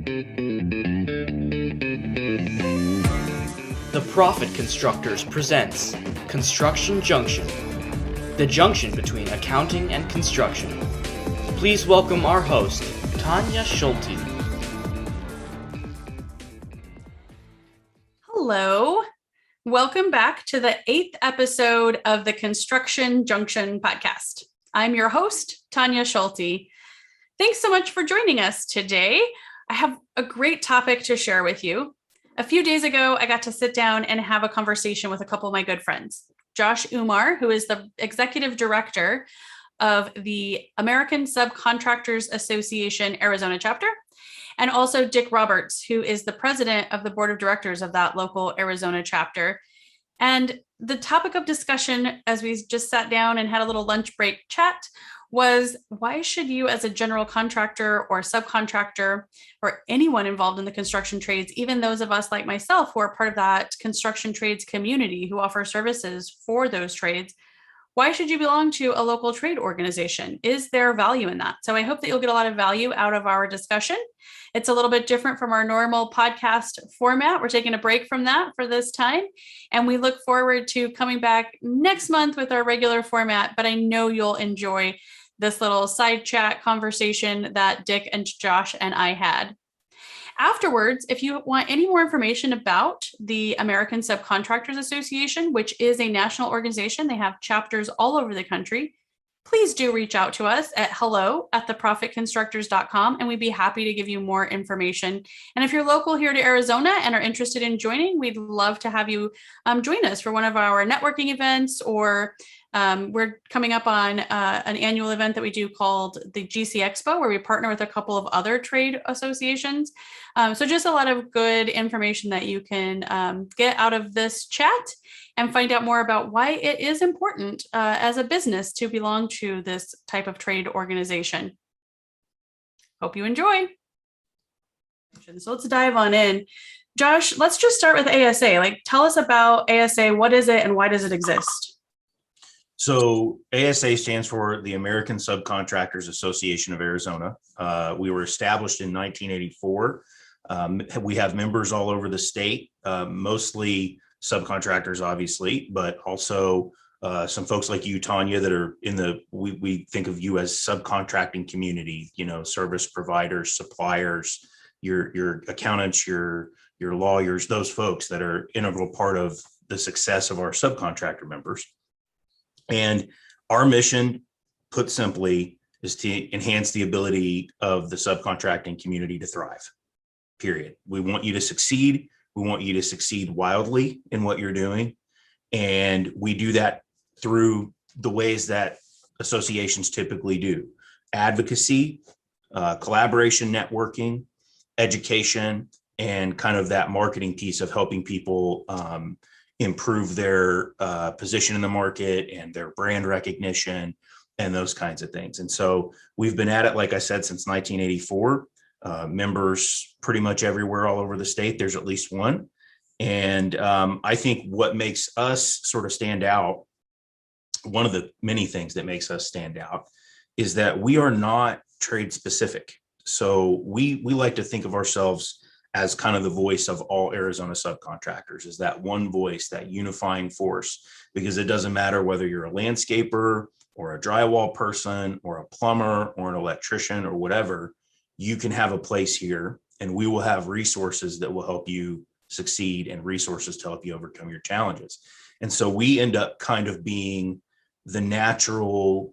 The Profit Constructors presents Construction Junction, the junction between accounting and construction. Please welcome our host, Tonya Schulte. Hello. Welcome back to the 8th episode of the Construction Junction podcast. I'm your host, Tonya Schulte. Thanks so much for joining us today. I have a great topic to share with you. A few days ago, I got to sit down and have a conversation with a couple of my good friends. Josh Umar, who is the executive director of the American Subcontractors Association Arizona chapter, and also Dick Roberts, who is the president of the board of directors of that local Arizona chapter. And the topic of discussion, as we just sat down and had a little lunch break chat, was why should you as a general contractor or subcontractor or anyone involved in the construction trades, even those of us like myself who are part of that construction trades community who offer services for those trades, why should you belong to a local trade organization? Is there value in that? So I hope that you'll get a lot of value out of our discussion. It's a little bit different from our normal podcast format. We're taking a break from that for this time. And we look forward to coming back next month with our regular format. But I know you'll enjoy this little side chat conversation that Dick and Josh and I had. Afterwards, if you want any more information about the American Subcontractors Association, which is a national organization, they have chapters all over the country, please do reach out to us at hello@theprofitconstructors.com, and we'd be happy to give you more information. And if you're local here to Arizona and are interested in joining, we'd love to have you join us for one of our networking events, or we're coming up on an annual event that we do called the GC Expo, where we partner with a couple of other trade associations. So just a lot of good information that you can get out of this chat and find out more about why it is important as a business to belong to this type of trade organization. Hope you enjoy. So let's dive on in. Josh, let's just start with ASA. Tell us about ASA. What is it and why does it exist? So ASA stands for the American Subcontractors Association of Arizona. We were established in 1984. We have members all over the state, mostly subcontractors, obviously, but also some folks like you, Tonya, that are in the, we think of you as subcontracting community, service providers, suppliers, your accountants, your lawyers, those folks that are integral part of the success of our subcontractor members. And our mission, put simply, is to enhance the ability of the subcontracting community to thrive, period. We want you to succeed. We want you to succeed wildly in what you're doing. And we do that through the ways that associations typically do: advocacy, collaboration, networking, education, and kind of that marketing piece of helping people improve their position in the market and their brand recognition and those kinds of things. And so we've been at it, like I said, since 1984. Members pretty much everywhere all over the state. There's at least one. And I think what makes us sort of stand out, one of the many things that makes us stand out, is that we are not trade specific. So we like to think of ourselves as kind of the voice of all Arizona subcontractors, is that one voice, that unifying force, because it doesn't matter whether you're a landscaper or a drywall person or a plumber or an electrician or whatever, you can have a place here, and we will have resources that will help you succeed and resources to help you overcome your challenges. And so we end up kind of being the natural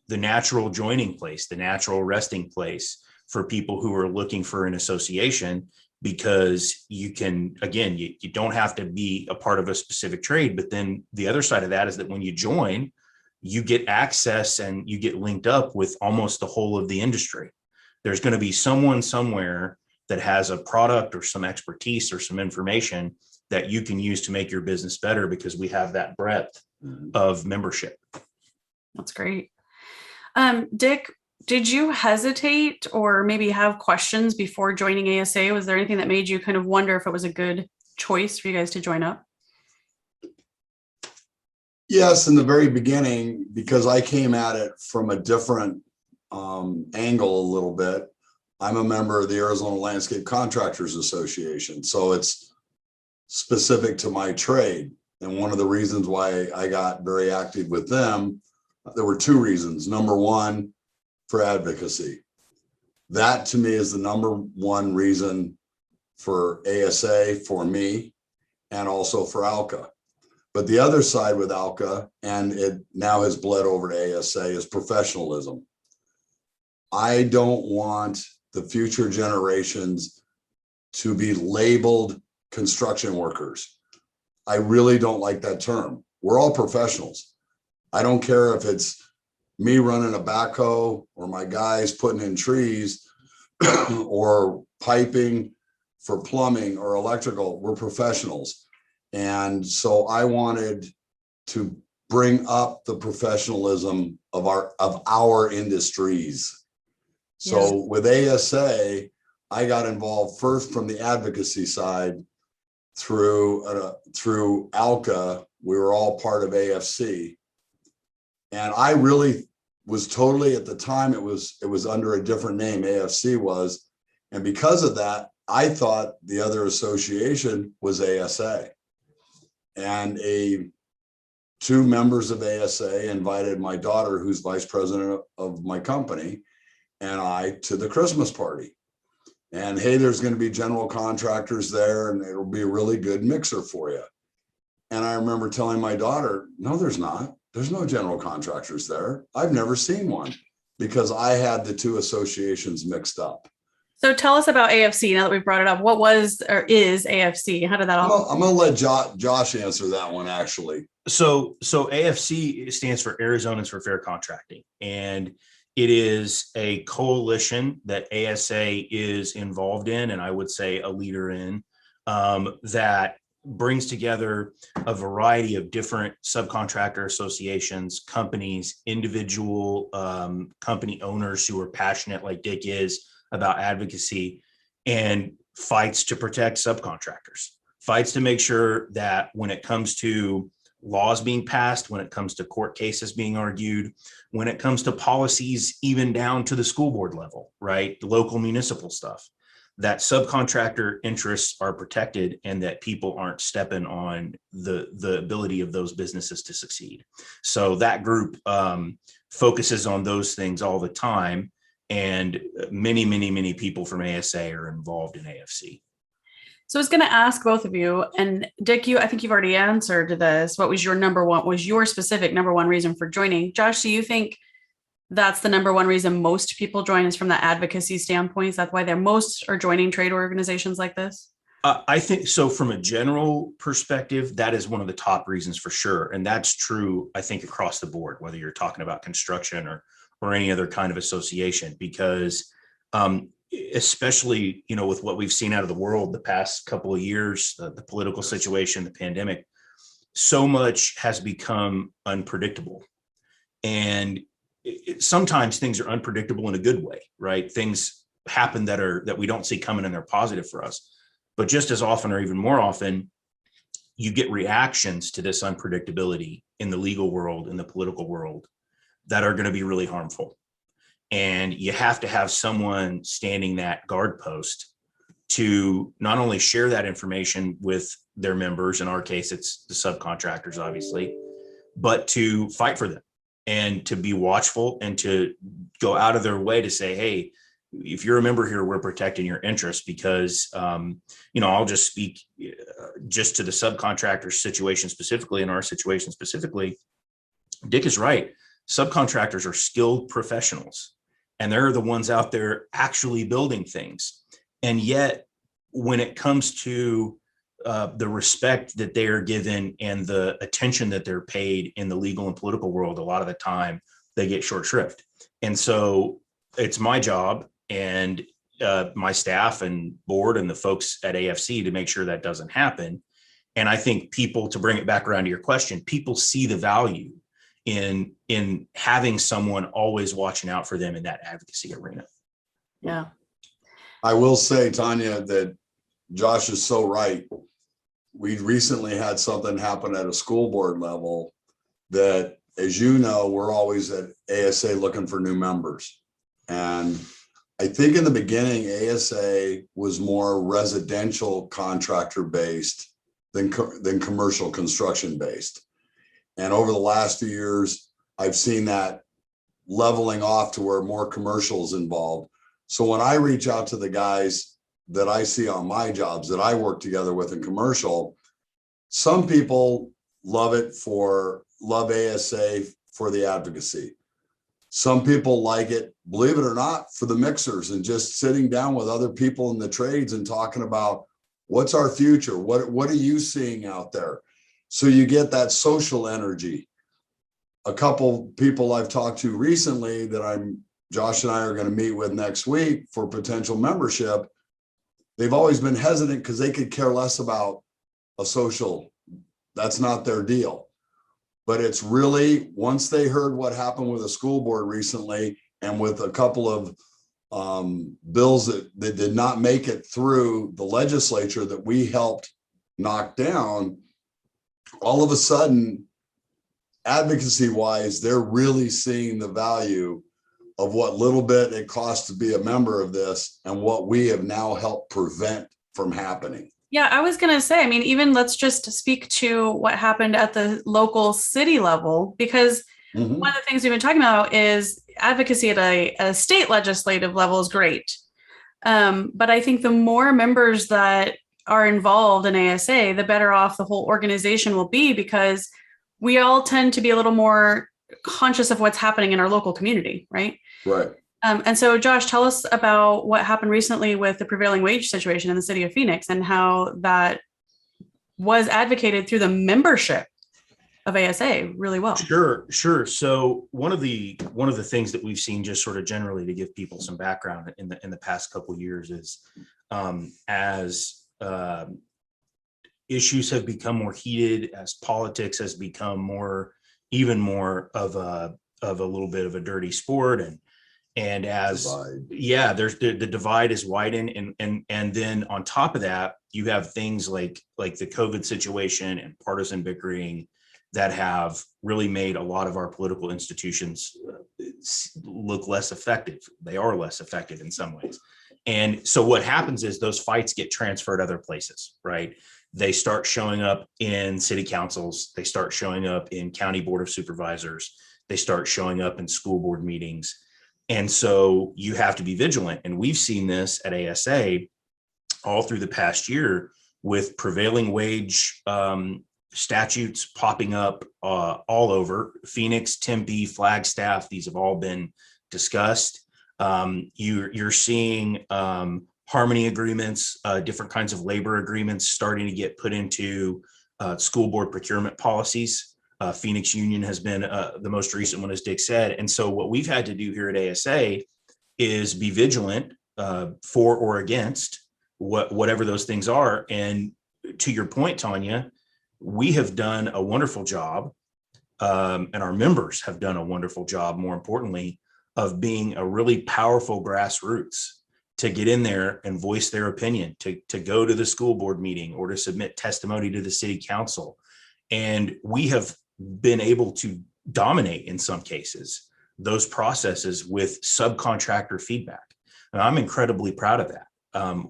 joining place, the natural resting place for people who are looking for an association, because you can, again, you don't have to be a part of a specific trade. But then the other side of that is that when you join, you get access and you get linked up with almost the whole of the industry. There's going to be someone somewhere that has a product or some expertise or some information that you can use to make your business better, because we have that breadth of membership. That's great. Dick, did you hesitate or maybe have questions before joining ASA? Was there anything that made you kind of wonder if it was a good choice for you guys to join up? Yes, in the very beginning, because I came at it from a different angle a little bit. I'm a member of the Arizona Landscape Contractors Association. So it's specific to my trade. And one of the reasons why I got very active with them, there were two reasons. Number one, for advocacy. That to me is the number one reason for ASA, for me, and also for ALCA. But the other side with ALCA, and it now has bled over to ASA, is professionalism. I don't want the future generations to be labeled construction workers. I really don't like that term. We're all professionals. I don't care if it's me running a backhoe or my guys putting in trees or piping for plumbing or electrical. We're professionals. And so I wanted to bring up the professionalism of our industries. So with ASA, I got involved first from the advocacy side through ALCA. We were all part of AFC. And I really was totally, at the time, it was under a different name, AFC was. And because of that, I thought the other association was ASA. And two members of ASA invited my daughter, who's vice president of my company, and I to the Christmas party. And hey, there's going to be general contractors there, and it'll be a really good mixer for you. And I remember telling my daughter, no, there's not. There's no general contractors there. I've never seen one, because I had the two associations mixed up. So tell us about AFC now that we've brought it up. What was or is AFC? How did that all? I'm going to let Josh answer that one, actually. So AFC stands for Arizonans for Fair Contracting, and it is a coalition that ASA is involved in, and I would say a leader in, that brings together a variety of different subcontractor associations, companies, individual company owners who are passionate, like Dick is, about advocacy, and fights to protect subcontractors, fights to make sure that when it comes to laws being passed, when it comes to court cases being argued, when it comes to policies, even down to the school board level, right? The local municipal stuff, that subcontractor interests are protected and that people aren't stepping on the ability of those businesses to succeed. So that group focuses on those things all the time. And many people from ASA are involved in AFC. So I was going to ask both of you, and Dick, I think you've already answered this. What was your specific number one reason for joining? Josh, do you think that's the number one reason most people join, is from the advocacy standpoint? Is that why most are joining trade organizations like this? I think so. From a general perspective, that is one of the top reasons for sure. And that's true, I think, across the board, whether you're talking about construction or any other kind of association, because especially, with what we've seen out of the world the past couple of years, the political situation, the pandemic, so much has become unpredictable. And sometimes things are unpredictable in a good way, right? Things happen that we don't see coming, and they're positive for us. But just as often, or even more often, you get reactions to this unpredictability in the legal world, in the political world, that are going to be really harmful. And you have to have someone standing that guard post to not only share that information with their members, in our case, it's the subcontractors, obviously, but to fight for them and to be watchful and to go out of their way to say, hey, if you're a member here, we're protecting your interests, because, I'll just speak just to the subcontractor situation specifically, in our situation specifically. Dick is right. Subcontractors are skilled professionals, and they're the ones out there actually building things. And yet, when it comes to the respect that they are given and the attention that they're paid in the legal and political world, a lot of the time they get short shrift. And so it's my job and my staff and board and the folks at AFC to make sure that doesn't happen. And I think people, to bring it back around to your question, people see the value in having someone always watching out for them in that advocacy arena. Yeah. I will say, Tonya, that Josh is so right. We recently had something happen at a school board level that, as you know, we're always at ASA looking for new members. And I think in the beginning, ASA was more residential contractor based than commercial construction based. And over the last few years, I've seen that leveling off to where more commercial is involved. So when I reach out to the guys that I see on my jobs that I work together with in commercial, some people love ASA for the advocacy. Some people like it, believe it or not, for the mixers and just sitting down with other people in the trades and talking about what's our future? What are you seeing out there? So you get that social energy. A couple people I've talked to recently that Josh and I are going to meet with next week for potential membership. They've always been hesitant because they could care less about a social. That's not their deal. But it's really, once they heard what happened with the school board recently and with a couple of bills that did not make it through the legislature that we helped knock down, all of a sudden, advocacy wise, they're really seeing the value of what little bit it costs to be a member of this and what we have now helped prevent from happening. Yeah, I was going to say, I mean, even let's just speak to what happened at the local city level, because one of the things we've been talking about is advocacy at a state legislative level is great. But I think the more members that are involved in ASA, the better off the whole organization will be, because we all tend to be a little more conscious of what's happening in our local community, right? Right. And so, Josh, tell us about what happened recently with the prevailing wage situation in the city of Phoenix and how that was advocated through the membership of ASA really well. Sure. So one of the things that we've seen, just sort of generally to give people some background in the past couple of years, is as issues have become more heated, as politics has become even more of a little bit of a dirty sport, and as divide. There's the divide is widened, and then on top of that, you have things like the COVID situation and partisan bickering that have really made a lot of our political institutions look less effective. They are less effective in some ways. And so what happens is those fights get transferred other places, right? They start showing up in city councils. They start showing up in county board of supervisors. They start showing up in school board meetings. And so you have to be vigilant. And we've seen this at ASA all through the past year with prevailing wage statutes popping up all over Phoenix, Tempe, Flagstaff. These have all been discussed. You're seeing harmony agreements, different kinds of labor agreements starting to get put into school board procurement policies. Phoenix Union has been the most recent one, as Dick said. And so what we've had to do here at ASA is be vigilant for or against whatever those things are. And to your point, Tonya, we have done a wonderful job, and our members have done a wonderful job, more importantly, of being a really powerful grassroots to get in there and voice their opinion, to go to the school board meeting or to submit testimony to the city council. And we have been able to dominate, in some cases, those processes with subcontractor feedback. And I'm incredibly proud of that.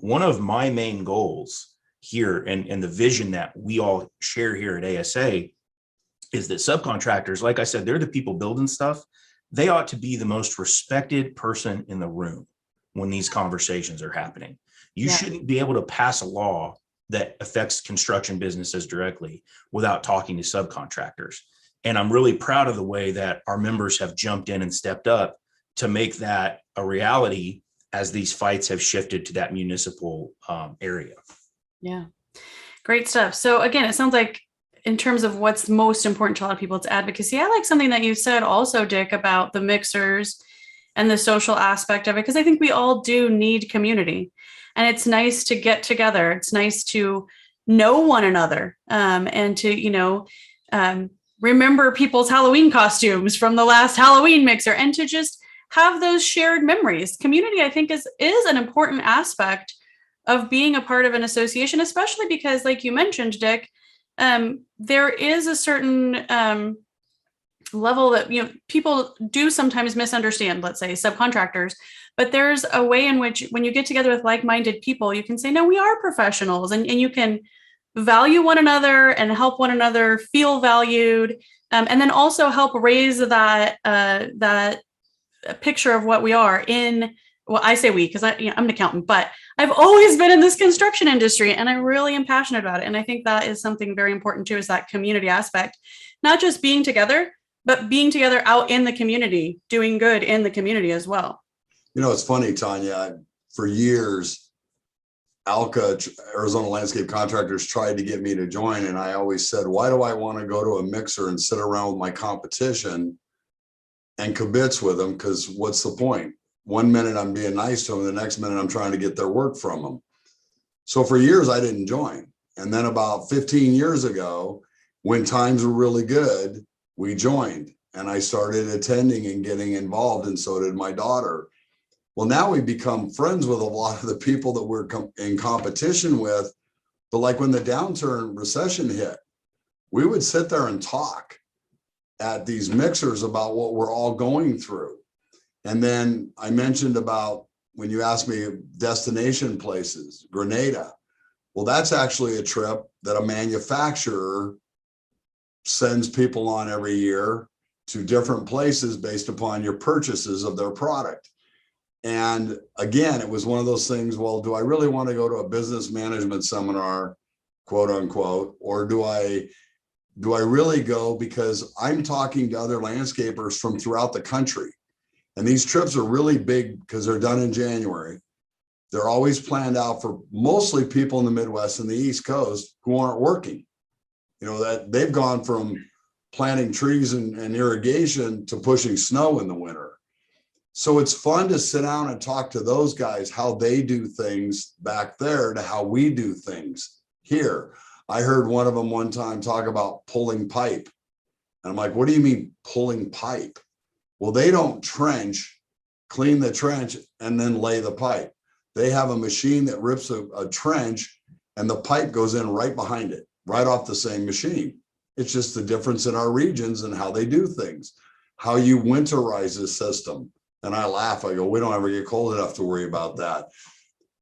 One of my main goals here and the vision that we all share here at ASA is that subcontractors, like I said, they're the people building stuff. They ought to be the most respected person in the room when these conversations are happening. You shouldn't be able to pass a law that affects construction businesses directly without talking to subcontractors. And I'm really proud of the way that our members have jumped in and stepped up to make that a reality as these fights have shifted to that municipal area. Yeah, great stuff. So again, it sounds like in terms of what's most important to a lot of people, it's advocacy. I like something that you said also, Dick, about the mixers and the social aspect of it, because I think we all do need community. And it's nice to get together. It's nice to know one another and to, remember people's Halloween costumes from the last Halloween mixer and to just have those shared memories. Community, I think, is an important aspect of being a part of an association, especially because, like you mentioned, Dick, there is a certain level that, people do sometimes misunderstand, let's say subcontractors, but there's a way in which when you get together with like-minded people, you can say, no, we are professionals, and you can value one another and help one another feel valued. And then also help raise that picture of what we are in. Well, I say we, because I'm an accountant, but I've always been in this construction industry and I really am passionate about it. And I think that is something very important too, is that community aspect, not just being together, but being together out in the community, doing good in the community as well. It's funny, Tonya, for years, ALCA, Arizona Landscape Contractors, tried to get me to join. And I always said, why do I want to go to a mixer and sit around with my competition and kibitz with them? Because what's the point? One minute I'm being nice to them, the next minute I'm trying to get their work from them. So for years I didn't join. And then about 15 years ago, when times were really good, we joined and I started attending and getting involved, and so did my daughter. Well, now we've become friends with a lot of the people that we're in competition with. But like when the downturn recession hit, we would sit there and talk at these mixers about what we're all going through. And then I mentioned about, when you asked me destination places, Grenada. Well, that's actually a trip that a manufacturer sends people on every year to different places based upon your purchases of their product. And again, it was one of those things, well, do I really want to go to a business management seminar, quote unquote, or do I really go because I'm talking to other landscapers from throughout the country? And these trips are really big because they're done in January. They're always planned out for mostly people in the Midwest and the East Coast who aren't working. That they've gone from planting trees and irrigation to pushing snow in the winter. So it's fun to sit down and talk to those guys, how they do things back there to how we do things here. I heard one of them one time talk about pulling pipe. And I'm like, what do you mean pulling pipe? Well, they don't trench, clean the trench, and then lay the pipe. They have a machine that rips a trench and the pipe goes in right behind it, right off the same machine. It's just the difference in our regions and how they do things, how you winterize the system. And I laugh, I go, we don't ever get cold enough to worry about that.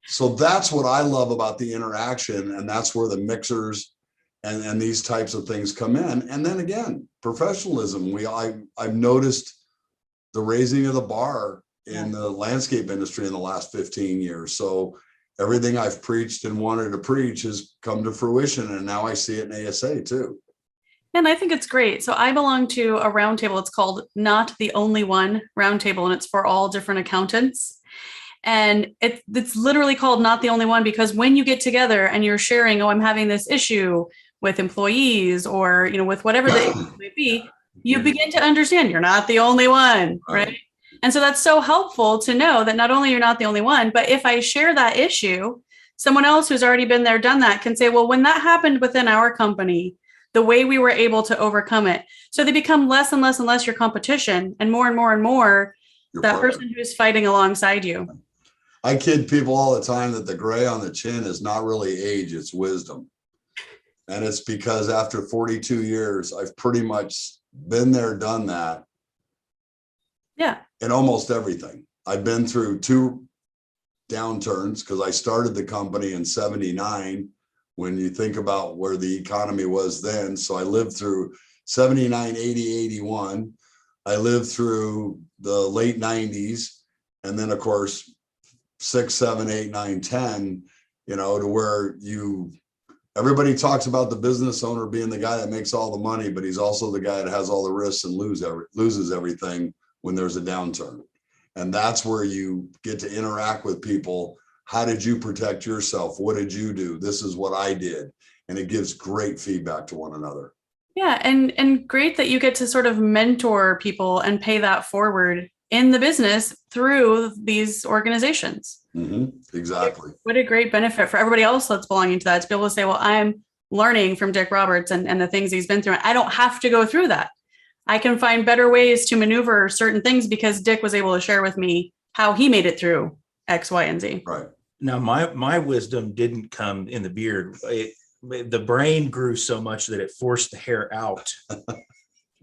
So that's what I love about the interaction. And that's where the mixers and these types of things come in. And then again, professionalism. I've noticed the raising of the bar in the landscape industry in the last 15 years. So everything I've preached and wanted to preach has come to fruition. And now I see it in ASA too. And I think it's great. So I belong to a roundtable. It's called Not the Only One Roundtable, and it's for all different accountants. And it's literally called Not the Only One because when you get together and you're sharing, I'm having this issue with employees or, with whatever the issue may be, you begin to understand you're not the only one, right? And so that's so helpful to know that not only you're not the only one, but if I share that issue, someone else who's already been there, done that can say, well, when that happened within our company, the way we were able to overcome it. So they become less and less and less your competition and more and more that person who's fighting alongside you. I kid people all the time that the gray on the chin is not really age, it's wisdom. And it's because after 42 years, I've pretty much been there, done that. Yeah. In almost everything. I've been through 2 downturns because I started the company in 79. When you think about where the economy was then. So I lived through 79, 80, 81. I lived through the late 90s. And then of course, 6, 7, 8, 9, 10, to where everybody talks about the business owner being the guy that makes all the money, but he's also the guy that has all the risks and loses everything when there's a downturn. And that's where you get to interact with people. How did you protect yourself? What did you do? This is what I did. And it gives great feedback to one another. Yeah. And great that you get to sort of mentor people and pay that forward in the business through these organizations. Mm-hmm. Exactly. What a great benefit for everybody else that's belonging to that, to be able to say, well, I'm learning from Dick Roberts and the things he's been through. I don't have to go through that. I can find better ways to maneuver certain things because Dick was able to share with me how he made it through X, Y, and Z. Right. Now, my wisdom didn't come in the beard. The brain grew so much that it forced the hair out.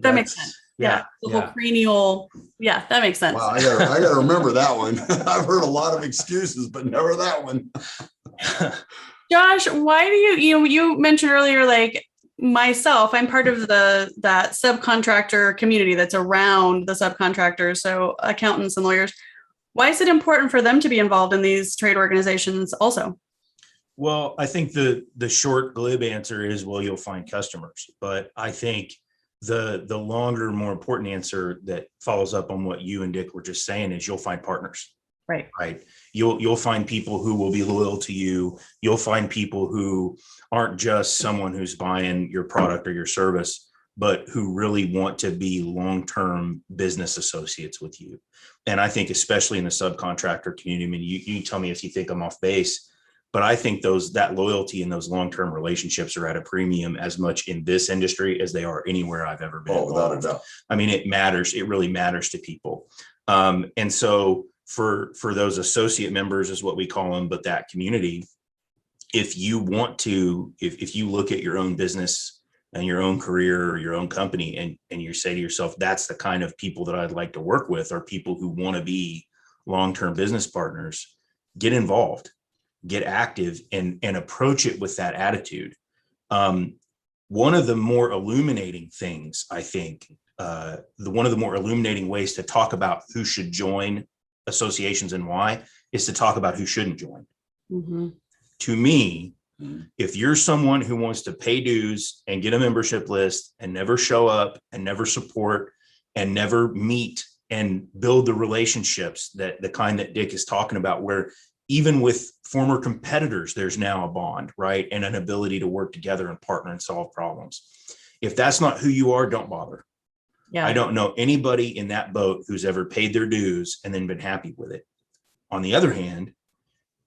That makes sense. The whole cranial. Yeah, that makes sense. Wow, I gotta remember that one. I've heard a lot of excuses, but never that one. Josh, why do you mentioned earlier, like myself, I'm part of that subcontractor community that's around the subcontractors, so accountants and lawyers. Why is it important for them to be involved in these trade organizations also? Well, I think the short glib answer is, well, you'll find customers. But I think the longer, more important answer that follows up on what you and Dick were just saying is you'll find partners. Right. You'll find people who will be loyal to you. You'll find people who aren't just someone who's buying your product or your service, but who really want to be long-term business associates with you. And I think especially in the subcontractor community, I mean, you tell me if you think I'm off base, but I think that loyalty and those long-term relationships are at a premium as much in this industry as they are anywhere I've ever been. Oh, without a doubt. I mean, it matters. It really matters to people. And so for those associate members is what we call them, but that community, if you want to, if you look at your own business and your own career or your own company and you say to yourself, that's the kind of people that I'd like to work with, are people who want to be long-term business partners, get involved, get active, and approach it with that attitude. One of the more illuminating things, I think, one of the more illuminating ways to talk about who should join associations and why is to talk about who shouldn't join. Mm-hmm. To me, if you're someone who wants to pay dues and get a membership list and never show up and never support and never meet and build the relationships, that the kind that Dick is talking about, where even with former competitors, there's now a bond, right? And an ability to work together and partner and solve problems. If that's not who you are, don't bother. Yeah. I don't know anybody in that boat who's ever paid their dues and then been happy with it. On the other hand,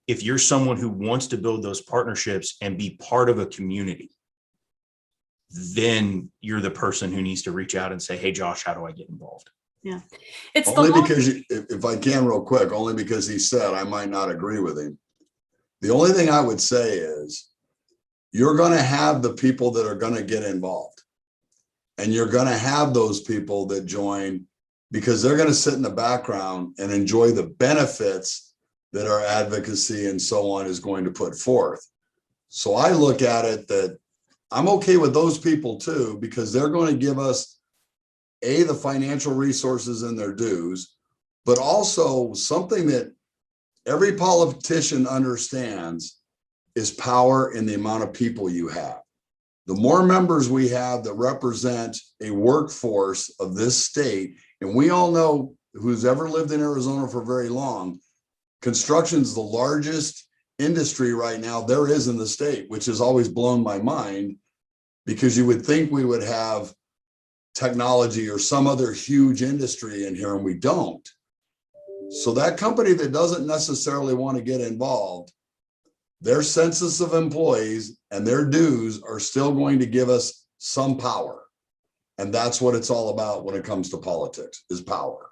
if you're someone who wants to build those partnerships and be part of a community, then you're the person who needs to reach out and say, hey, Josh, how do I get involved? Yeah. It's only because, if I can real quick, only because he said I might not agree with him. The only thing I would say is you're going to have the people that are going to get involved. And you're going to have those people that join because they're going to sit in the background and enjoy the benefits that our advocacy and so on is going to put forth. So I look at it that I'm okay with those people too, because they're going to give us the financial resources and their dues, but also something that every politician understands is power in the amount of people you have. The more members we have that represent a workforce of this state, and we all know, who's ever lived in Arizona for very long, construction is the largest industry right now there is in the state, which has always blown my mind, because you would think we would have technology or some other huge industry in here, and we don't. So that company that doesn't necessarily want to get involved, their census of employees and their dues are still going to give us some power. And that's what it's all about when it comes to politics, is power.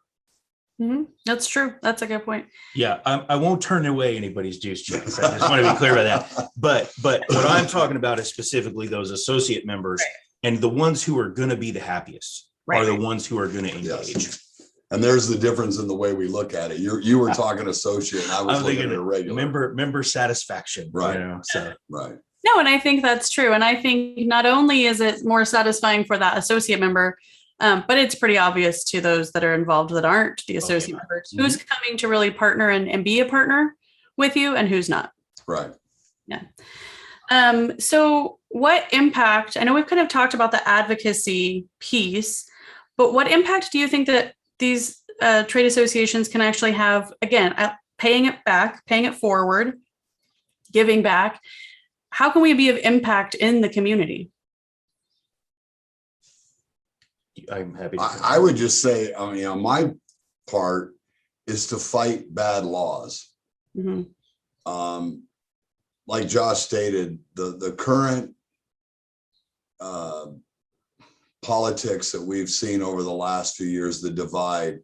Mm-hmm. That's true. That's a good point. Yeah, I won't turn away anybody's juice checks. I just want to be clear about that. But what I'm talking about is specifically those associate members, right? And the ones who are going to be the happiest are the ones who are going to engage. Yes. And there's the difference in the way we look at it. You were talking associate, and I was looking at a regular. Member satisfaction, right? You know, so right. No, and I think that's true. And I think not only is it more satisfying for that associate member, but it's pretty obvious to those that are involved that aren't the associate members, who's coming to really partner and be a partner with you and who's not. Right. Yeah. So what impact, I know we've kind of talked about the advocacy piece, but what impact do you think that these trade associations can actually have, again, paying it back, paying it forward, giving back? How can we be of impact in the community? I'm happy. I would just say, I mean, on my part is to fight bad laws. Mm-hmm. Like Josh stated, the current politics that we've seen over the last few years, the divide,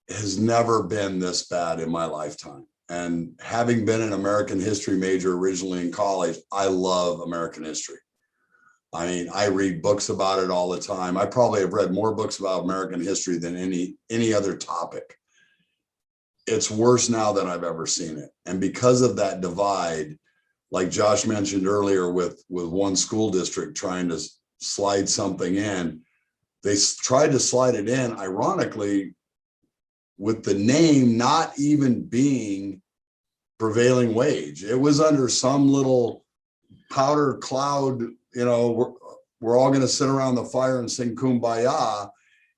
has never been this bad in my lifetime. And having been an American history major originally in college, I love American history. I mean, I read books about it all the time. I probably have read more books about American history than any other topic. It's worse now than I've ever seen it. And because of that divide, like Josh mentioned earlier, with one school district trying to slide something in, they tried to slide it in, ironically, with the name not even being prevailing wage. It was under some little powder cloud, we're all going to sit around the fire and sing Kumbaya,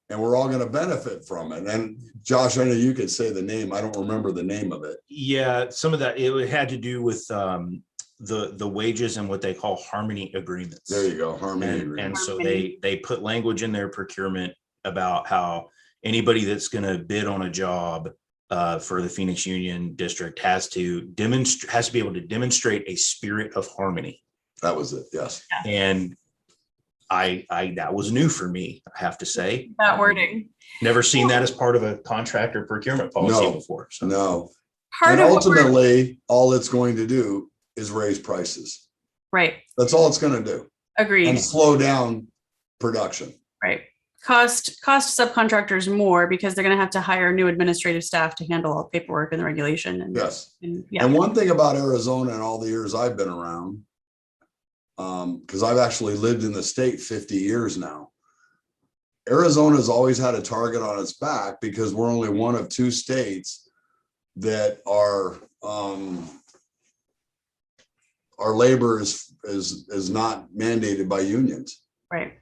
and we're all going to benefit from it. And Josh, I know you could say the name. I don't remember the name of it. Yeah, some of that, it had to do with the wages and what they call harmony agreements. There you go, harmony And agreements. so they put language in their procurement about how anybody that's going to bid on a job for the Phoenix Union District has to be able to demonstrate a spirit of harmony. That was it. Yes. And I that was new for me, I have to say. That wording. Never seen that as part of a contractor procurement policy before. So. No. Part and of ultimately, all it's going to do is raise prices. Right. That's all it's going to do. Agreed. And slow down production. Right. Cost subcontractors more because they're going to have to hire new administrative staff to handle all the paperwork and the regulation. And, yes. Yeah. And one thing about Arizona and all the years I've been around, because I've actually lived in the state 50 years now, Arizona's always had a target on its back because we're only one of two states that our labor is not mandated by unions. Right.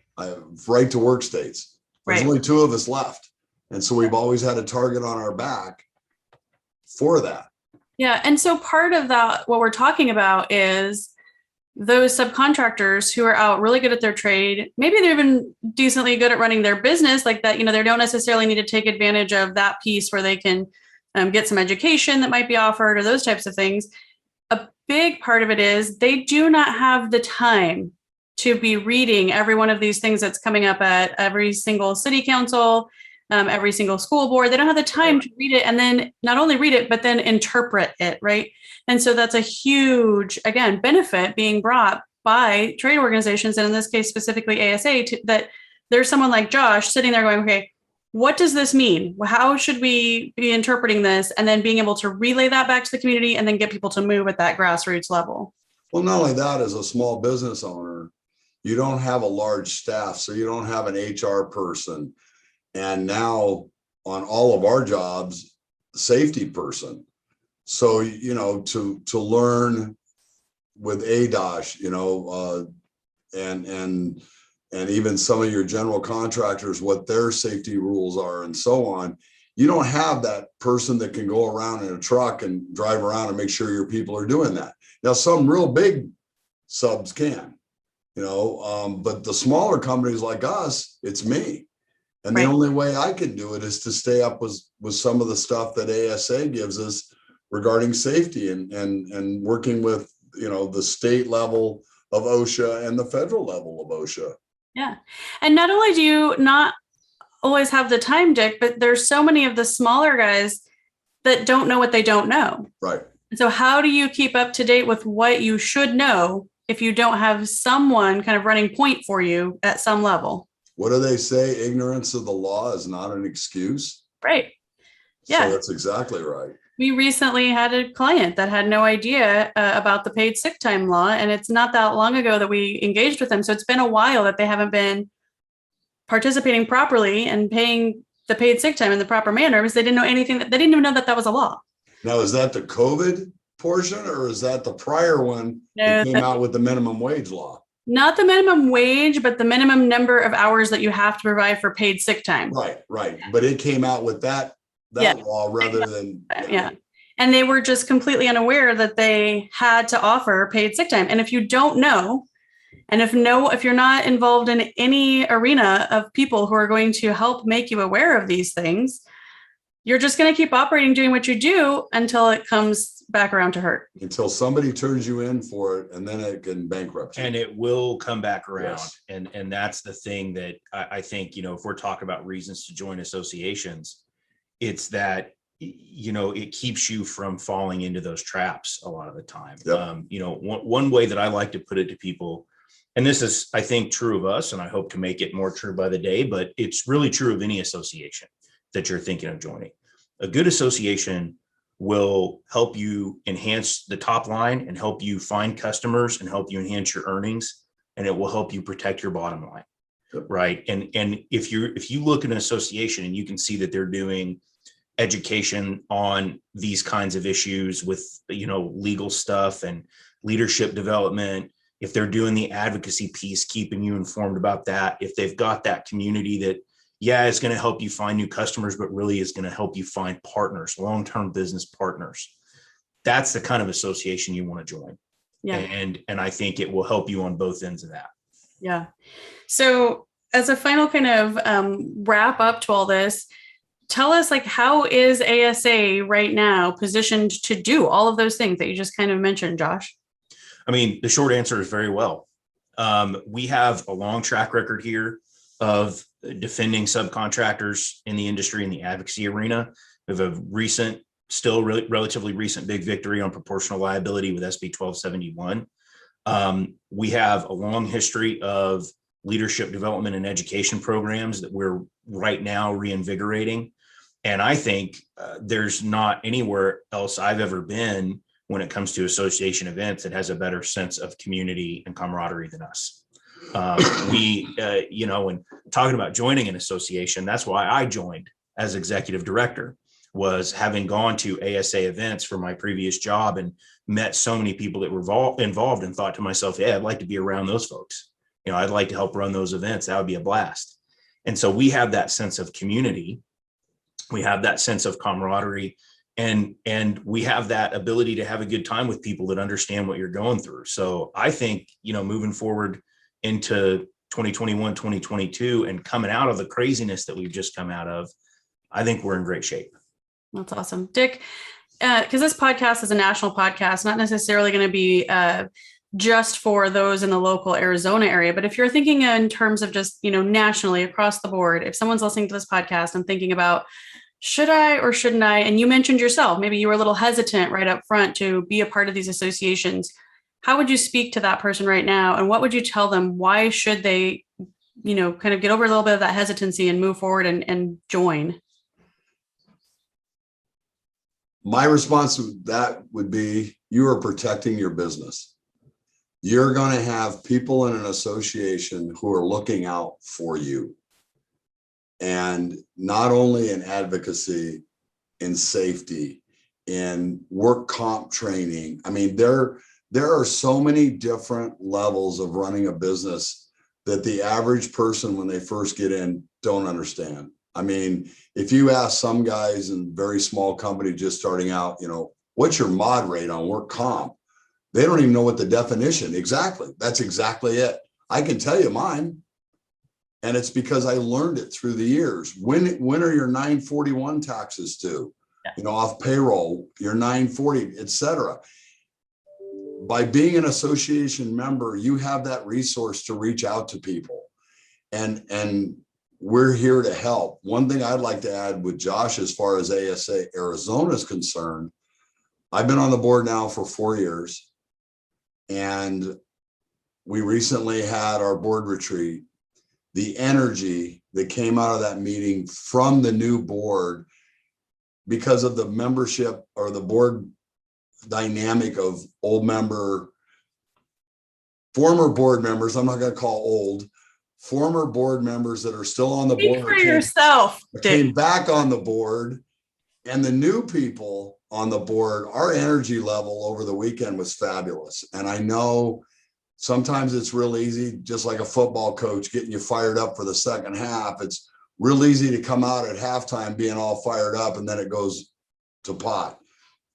Right to work states. There's Right. only two of us left. And so we've always had a target on our back for that. Yeah. And so part of that, what we're talking about is those subcontractors who are out really good at their trade. Maybe they're even decently good at running their business like that. They don't necessarily need to take advantage of that piece where they can get some education that might be offered or those types of things. A big part of it is they do not have the time to be reading every one of these things that's coming up at every single city council, every single school board. They don't have the time to read it and then not only read it, but then interpret it, right? And so that's a huge, again, benefit being brought by trade organizations, and in this case, specifically ASA, that there's someone like Josh sitting there going, okay, what does this mean? How should we be interpreting this? And then being able to relay that back to the community and then get people to move at that grassroots level. Well, not only that, as a small business owner, you don't have a large staff, so you don't have an HR person. And now on all of our jobs, safety person. So, to learn with ADOS, and even some of your general contractors, what their safety rules are and so on. You don't have that person that can go around in a truck and drive around and make sure your people are doing that. Now, some real big subs can, but the smaller companies like us, it's me. And the only way I can do it is to stay up with some of the stuff that ASA gives us regarding safety and working with, the state level of OSHA and the federal level of OSHA. Yeah. And not only do you not always have the time, Dick, but there's so many of the smaller guys that don't know what they don't know. Right. So how do you keep up to date with what you should know if you don't have someone kind of running point for you at some level? What do they say? Ignorance of the law is not an excuse. Right. Yeah. So that's exactly right. We recently had a client that had no idea about the paid sick time law. And it's not that long ago that we engaged with them. So it's been a while that they haven't been participating properly and paying the paid sick time in the proper manner because they didn't know anything. They didn't even know that was a law. Now, is that the COVID portion or is that the prior one that came out with the minimum wage law? Not the minimum wage, but the minimum number of hours that you have to provide for paid sick time. Right. But it came out with that law rather than. Yeah. And they were just completely unaware that they had to offer paid sick time. And if you don't know, and if you're not involved in any arena of people who are going to help make you aware of these things, you're just going to keep operating, doing what you do until it comes back around to hurt. Until somebody turns you in for it, and then it can bankrupt you. And it will come back around. Yes. And that's the thing that I think, if we're talking about reasons to join associations, it's that, it keeps you from falling into those traps a lot of the time. Yep. One way that I like to put it to people, and this is, I think, true of us, and I hope to make it more true by the day, but it's really true of any association that you're thinking of joining. A good association will help you enhance the top line and help you find customers and help you enhance your earnings, and it will help you protect your bottom line. Right. And if you look at an association and you can see that they're doing education on these kinds of issues with, legal stuff and leadership development, if they're doing the advocacy piece, keeping you informed about that, if they've got that community that, it's going to help you find new customers, but really is going to help you find partners, long-term business partners. That's the kind of association you want to join. Yeah. And I think it will help you on both ends of that. Yeah. So as a final kind of wrap up to all this, tell us, how is ASA right now positioned to do all of those things that you just kind of mentioned, Josh? I mean, the short answer is very well. We have a long track record here of defending subcontractors in the industry in the advocacy arena. We have a relatively recent big victory on proportional liability with SB 1271. We have a long history of leadership development and education programs that we're right now reinvigorating. And I think there's not anywhere else I've ever been when it comes to association events that has a better sense of community and camaraderie than us. When talking about joining an association, that's why I joined as executive director, was having gone to ASA events for my previous job and met so many people that were involved and thought to myself, I'd like to be around those folks. I'd like to help run those events. That would be a blast. And so we have that sense of community. We have that sense of camaraderie, and we have that ability to have a good time with people that understand what you're going through. So I think, moving forward into 2021, 2022, and coming out of the craziness that we've just come out of, I think we're in great shape. That's awesome. Dick, because this podcast is a national podcast, not necessarily going to be just for those in the local Arizona area. But if you're thinking in terms of just, nationally across the board, if someone's listening to this podcast and thinking about, should I or shouldn't I? And you mentioned yourself, maybe you were a little hesitant right up front to be a part of these associations. How would you speak to that person right now? And what would you tell them? Why should they, kind of get over a little bit of that hesitancy and move forward and join? My response to that would be, you are protecting your business. You're going to have people in an association who are looking out for you. And not only in advocacy, in safety, in work comp training. I mean, there are so many different levels of running a business that the average person, when they first get in, don't understand. I mean, if you ask some guys in very small company just starting out, what's your mod rate on work comp? They don't even know what the definition exactly. That's exactly it. I can tell you mine. And it's because I learned it through the years. When are your 941 taxes due? Yeah. Off payroll, your 940, et cetera. By being an association member, you have that resource to reach out to people. And we're here to help. One thing I'd like to add with Josh, as far as ASA Arizona is concerned, I've been on the board now for 4 years. And we recently had our board retreat. The energy that came out of that meeting from the new board, because of the membership or the board dynamic of former board members, I'm not going to call old, former board members that are still on the board. Speak for yourself. Came back on the board, and the new people on the board, our energy level over the weekend was fabulous. And I know sometimes it's real easy, just like a football coach getting you fired up for the second half. It's real easy to come out at halftime being all fired up, and then it goes to pot.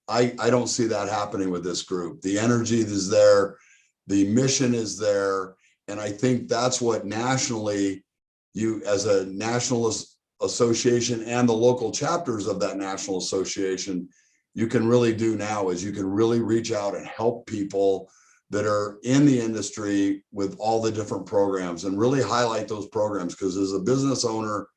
I don't see that happening with this group. The energy is there. The mission is there. And I think that's what nationally, you as a national association and the local chapters of that national association, you can really do now is you can really reach out and help people that are in the industry with all the different programs and really highlight those programs. Because as a business owner,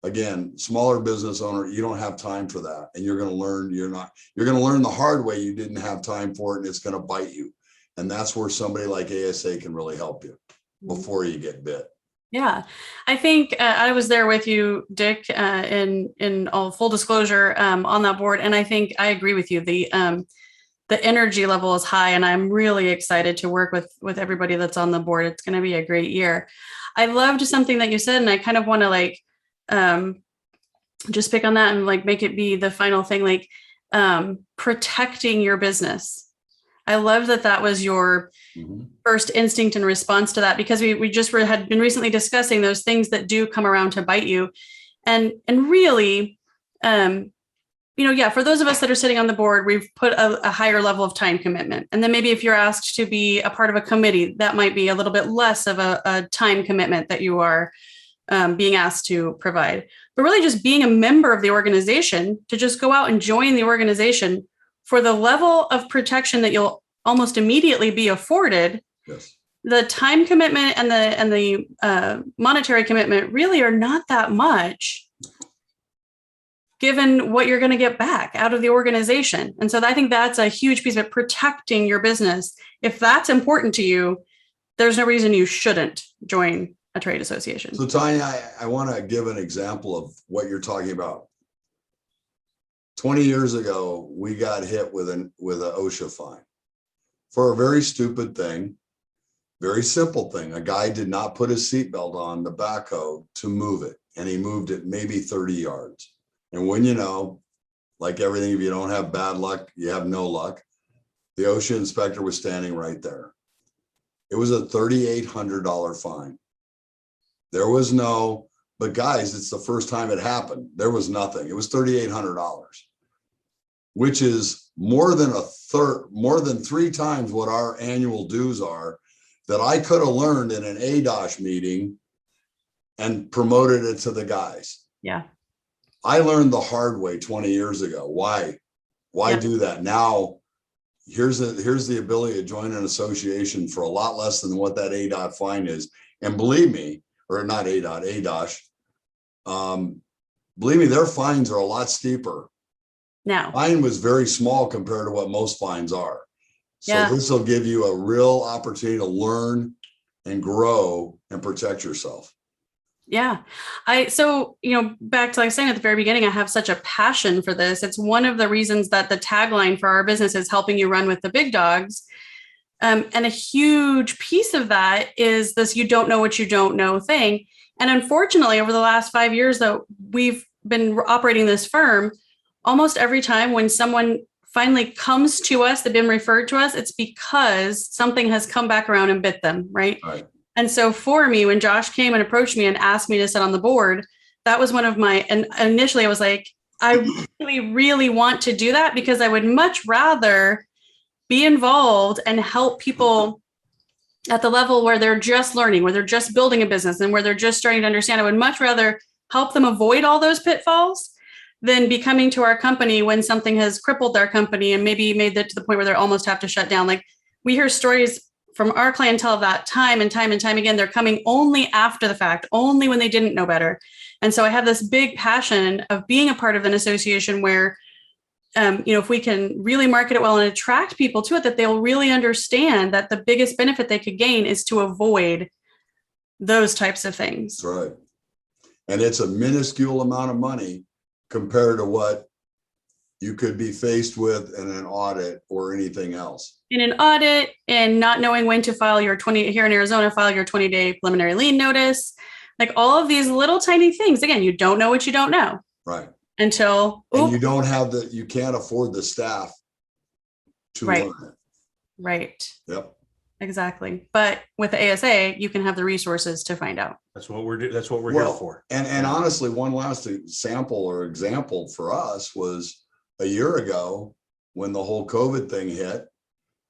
again, smaller business owner, you don't have time for that. And you're going to learn, you're going to learn the hard way. You didn't have time for it, and it's going to bite you. And that's where somebody like ASA can really help you before you get bit. Yeah, I think I was there with you, Dick, in all full disclosure on that board, and I think I agree with you. The energy level is high, and I'm really excited to work with everybody that's on the board. It's going to be a great year. I loved something that you said, and I kind of want to just pick on that and make it be the final thing, protecting your business. I love that was your first instinct in response to that, because we just had been recently discussing those things that do come around to bite you. And really, for those of us that are sitting on the board, we've put a higher level of time commitment. And then maybe if you're asked to be a part of a committee, that might be a little bit less of a time commitment that you are being asked to provide. But really just being a member of the organization, to just go out and join the organization for the level of protection that you'll almost immediately be afforded. Yes. The time commitment and the monetary commitment really are not that much, given what you're going to get back out of the organization. And so I think that's a huge piece of it, protecting your business. If that's important to you, there's no reason you shouldn't join a trade association. So Tonya, I want to give an example of what you're talking about. 20 years ago, we got hit with an OSHA fine for a very stupid thing, very simple thing. A guy did not put his seatbelt on the backhoe to move it, and he moved it maybe 30 yards. And when you know, like everything, if you don't have bad luck, you have no luck. The OSHA inspector was standing right there. It was a $3,800 fine. There was no, but guys, it's the first time it happened. There was nothing. It was $3,800, which is more than 3 times what our annual dues are, that I could have learned in an ADOS meeting and promoted it to the guys. Yeah. I learned the hard way 20 years ago. Why do that? Now, here's the ability to join an association for a lot less than what that ADOT fine is. And believe me, or not ADOS, believe me, their fines are a lot steeper. Now, Mine was very small compared to what most fines are. So Yeah. This will give you a real opportunity to learn and grow and protect yourself. Yeah. So, back to like I was saying at the very beginning, I have such a passion for this. It's one of the reasons that the tagline for our business is helping you run with the big dogs. And a huge piece of that is this you don't know what you don't know thing. And unfortunately, over the last 5 years that we've been operating this firm, almost every time when someone finally comes to us, they've been referred to us, it's because something has come back around and bit them, right? Right. And so for me, when Josh came and approached me and asked me to sit on the board, that was one of my, and initially I was like, I really, really want to do that because I would much rather be involved and help people at the level where they're just learning, where they're just building a business and where they're just starting to understand. I would much rather help them avoid all those pitfalls than be coming to our company when something has crippled their company and maybe made it to the point where they almost have to shut down. Like we hear stories from our clientele of that time and time again. They're coming only after the fact, only when they didn't know better. And so I have this big passion of being a part of an association where, if we can really market it well and attract people to it, that they'll really understand that the biggest benefit they could gain is to avoid those types of things. That's right. And it's a minuscule amount of money compared to what you could be faced with in an audit or anything else. In an audit and not knowing when to file your here in Arizona, file your 20-day preliminary lien notice, like all of these little tiny things. Again, you don't know what you don't know. Right. Until and you don't have you can't afford the staff to learn it. Right. Yep. Exactly. But with the ASA, you can have the resources to find out. That's what we're here for. And honestly, one last example for us was a year ago when the whole COVID thing hit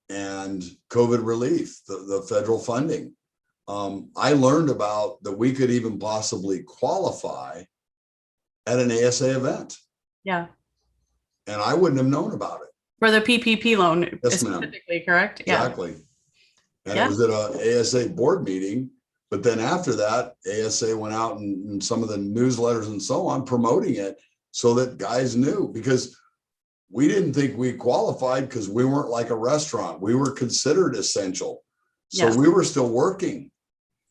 and COVID relief, the federal funding. I learned about that we could even possibly qualify at an ASA event. Yeah. And I wouldn't have known about it. For the PPP loan, Yes, specifically, ma'am. Correct? Exactly. Yeah. And it was at a ASA board meeting. But then after that, ASA went out and some of the newsletters and so on promoting it so that guys knew, because we didn't think we qualified because we weren't like a restaurant. We were considered essential. So Yes. we were still working.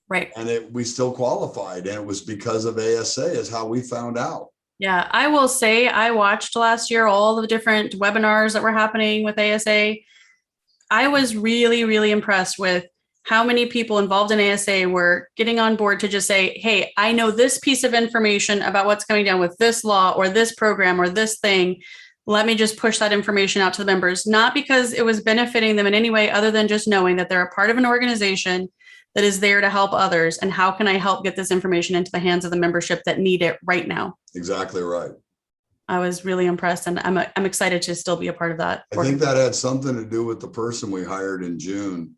Right. And we still qualified. And it was because of ASA is how we found out. Yeah, I will say I watched last year all the different webinars that were happening with ASA. I was really, really impressed with how many people involved in ASA were getting on board to just say, hey, I know this piece of information about what's going down with this law or this program or this thing. Let me just push that information out to the members, not because it was benefiting them in any way other than just knowing that they're a part of an organization that is there to help others. And how can I help get this information into the hands of the membership that need it right now? Exactly right. I was really impressed, and I'm excited to still be a part of that. I think that had something to do with the person we hired in June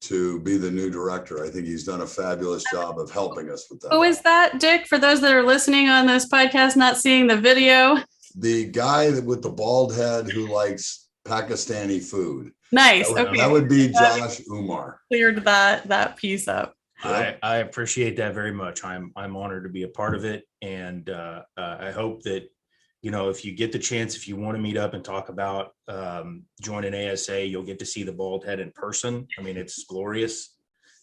to be the new director. I think he's done a fabulous job of helping us with that. Who is that, Dick? For those that are listening on this podcast, not seeing the video. The guy with the bald head who likes Pakistani food. Nice. That would be Josh Umar. Cleared that piece up. I appreciate that very much. I'm honored to be a part of it. And I hope that, if you get the chance, if you want to meet up and talk about joining ASA, you'll get to see the bald head in person. I mean, it's glorious.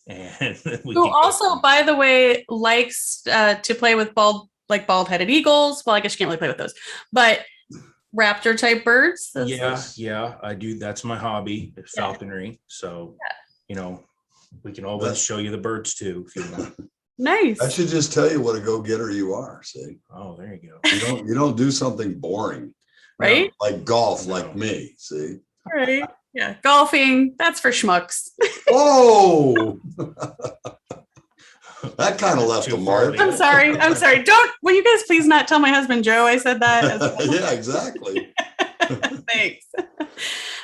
And who also, by the way, likes to play with bald-headed eagles. Well, I guess you can't really play with those, but raptor type birds. Yeah, I do. That's my hobby, falconry. So, we can always show you the birds too, if you want. Nice. I should just tell you what a go-getter you are. See? Oh, there you go. You don't do something boring, right? Like golf, like me. See? Right. Yeah. Golfing. That's for schmucks. Oh, that kind of left a mark. I'm sorry. Will you guys please not tell my husband Joe I said that? Yeah, exactly. Thanks.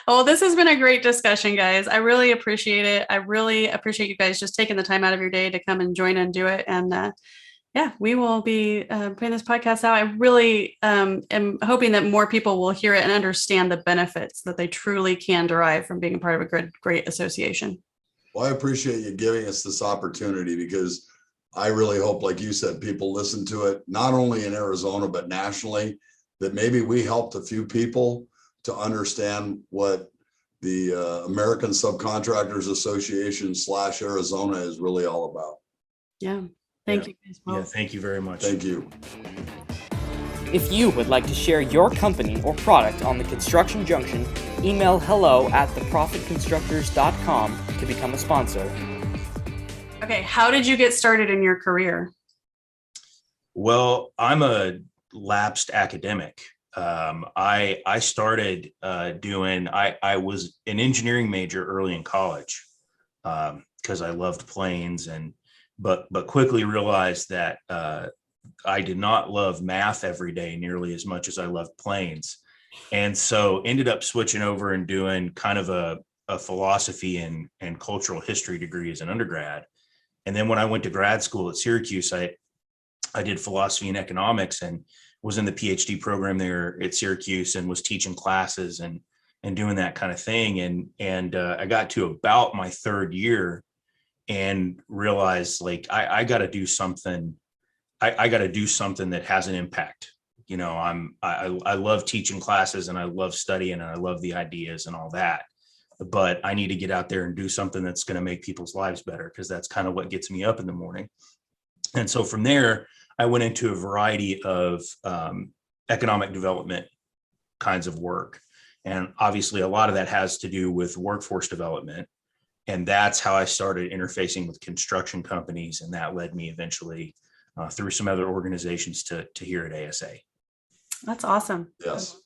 Well, this has been a great discussion, guys. I really appreciate it. I really appreciate you guys just taking the time out of your day to come and join and do it. And we will be putting this podcast out. I really am hoping that more people will hear it and understand the benefits that they truly can derive from being a part of a great association. Well, I appreciate you giving us this opportunity because I really hope, like you said, people listen to it, not only in Arizona, but nationally, that maybe we helped a few people to understand what the American Subcontractors Association / Arizona is really all about. Yeah. Thank you guys both. Yeah, thank you very much. Thank you. If you would like to share your company or product on the Construction Junction, email hello@theprofitconstructors.com to become a sponsor. Okay, how did you get started in your career? Well, I'm a lapsed academic. I started I was an engineering major early in college because I loved planes but quickly realized that I did not love math every day nearly as much as I loved planes. And so ended up switching over and doing kind of a philosophy and cultural history degree as an undergrad. And then when I went to grad school at Syracuse, I did philosophy and economics and was in the PhD program there at Syracuse and was teaching classes and doing that kind of thing. And I got to about my third year and realized I got to do something. I got to do something that has an impact. I love teaching classes and I love studying and I love the ideas and all that, but I need to get out there and do something that's going to make people's lives better, because that's kind of what gets me up in the morning. And so from there, I went into a variety of economic development kinds of work. And obviously a lot of that has to do with workforce development. And that's how I started interfacing with construction companies. And that led me eventually through some other organizations to here at ASA. That's awesome. Yes.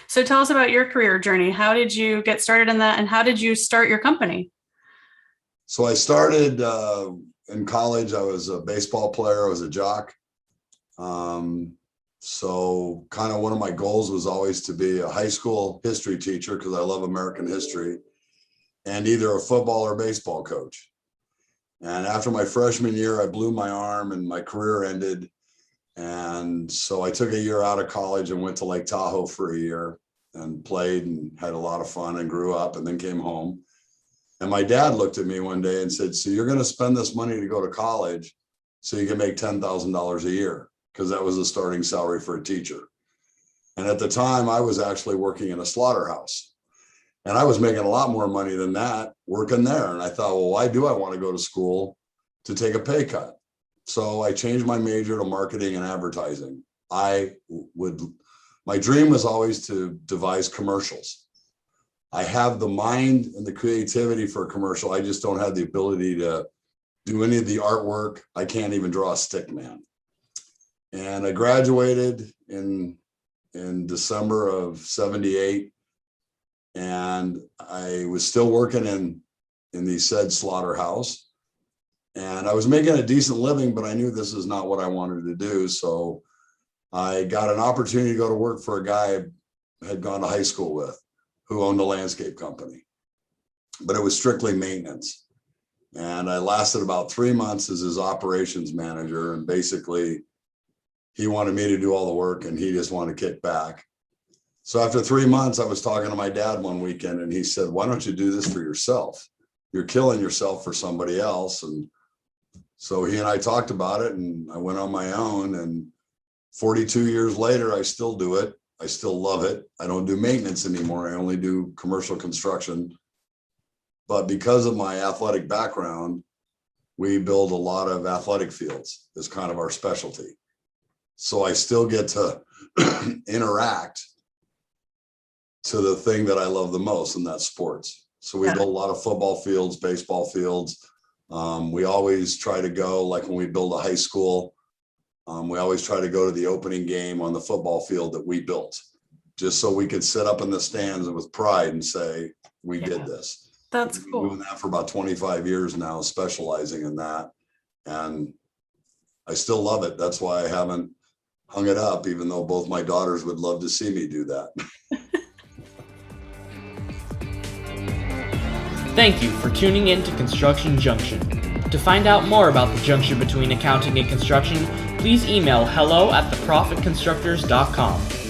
So tell us about your career journey. How did you get started in that? And how did you start your company? So I started in college. I was a baseball player. I was a jock. So kind of one of my goals was always to be a high school history teacher, because I love American history, and either a football or baseball coach. And after my freshman year, I blew my arm and my career ended. And so I took a year out of college and went to Lake Tahoe for a year and played and had a lot of fun and grew up, and then came home. And my dad looked at me one day and said, so you're going to spend this money to go to college so you can make $10,000 a year, because that was the starting salary for a teacher. And at the time, I was actually working in a slaughterhouse. And I was making a lot more money than that working there. And I thought, well, why do I want to go to school to take a pay cut? So I changed my major to marketing and advertising. My dream was always to devise commercials. I have the mind and the creativity for a commercial. I just don't have the ability to do any of the artwork. I can't even draw a stick man. And I graduated in December of 78. And I was still working in the said slaughterhouse. And I was making a decent living, but I knew this is not what I wanted to do. So I got an opportunity to go to work for a guy I had gone to high school with, who owned a landscape company, but it was strictly maintenance. And I lasted about 3 months as his operations manager. And basically he wanted me to do all the work and he just wanted to kick back. So after 3 months, I was talking to my dad one weekend and he said, why don't you do this for yourself? You're killing yourself for somebody else. And so he and I talked about it and I went on my own, and 42 years later, I still do it. I still love it. I don't do maintenance anymore. I only do commercial construction. But because of my athletic background, we build a lot of athletic fields. It's kind of our specialty. So I still get to interact to the thing that I love the most, and that's sports. So we build a lot of football fields, baseball fields. We always try to go, like when we build a high school, we always try to go to the opening game on the football field that we built, just so we could sit up in the stands with pride and say, we did this. That's We've been cool. doing that for about 25 years now, specializing in that. And I still love it. That's why I haven't hung it up, even though both my daughters would love to see me do that. Thank you for tuning in to Construction Junction. To find out more about the junction between accounting and construction, please email hello@theprofitconstructors.com.